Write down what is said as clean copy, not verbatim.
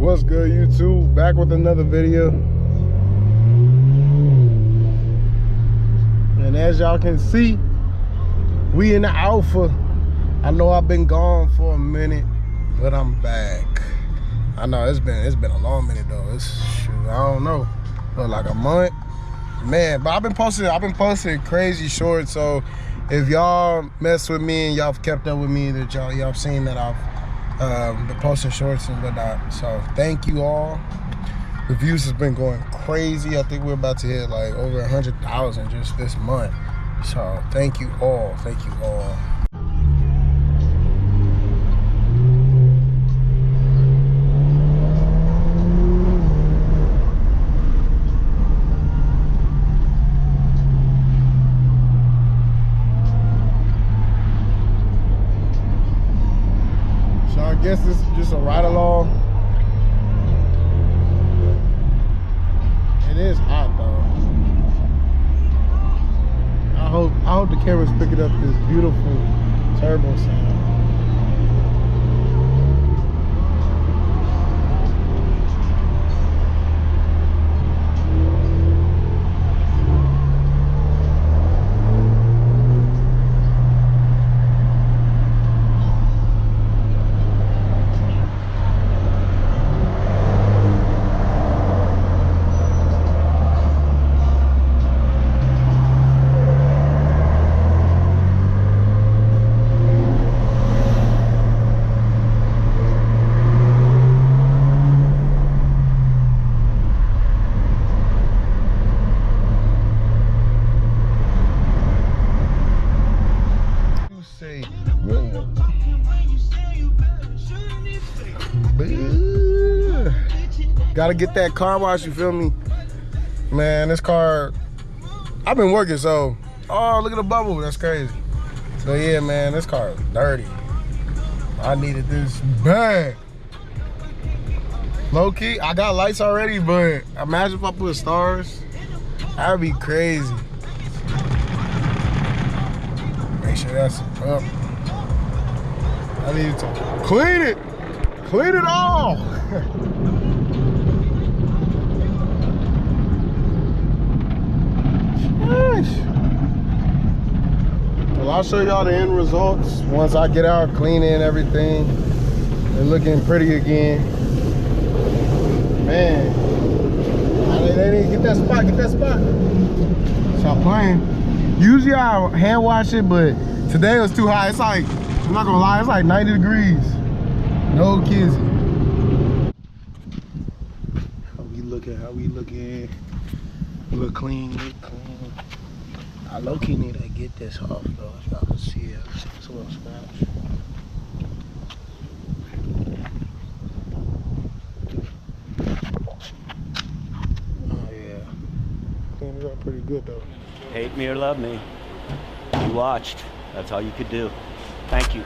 What's good, YouTube? Back with another video. And as y'all can see, we in the Alfa. I know I've been gone for a minute, but I'm back. I know it's been a long minute though. I don't know, like a month, man. But I've been posting crazy shorts. So if y'all mess with me and y'all have kept up with me, that y'all seen that I've been posting shorts and whatnot. So thank you all. The views has been going crazy. I think we're about to hit like over 100,000 just this month. So thank you all. Thank you all. So I guess this is just a ride along. It is hot though. I hope the camera's picking up this beautiful turbo sound. Gotta get that car wash, you feel me? Man, this car, I've been working, so, oh, look at the bubble, that's crazy. So yeah, man, this car is dirty. I needed this bad. Low key, I got lights already, but imagine if I put stars, that'd be crazy. Make sure that's up. I need to clean it all. Well, I'll show y'all the end results once I get out, clean in everything. They're looking pretty again. Man, they didn't get that spot, Stop playing. Usually I hand wash it, but today it was too hot. It's like, I'm not gonna lie, it's like 90 degrees. No kids. How we looking? Look clean. I low-key need to get this off though, if y'all can see it. It's a little scratch. Oh yeah. Cleaned it up pretty good though. Hate me or love me, you watched. That's all you could do. Thank you.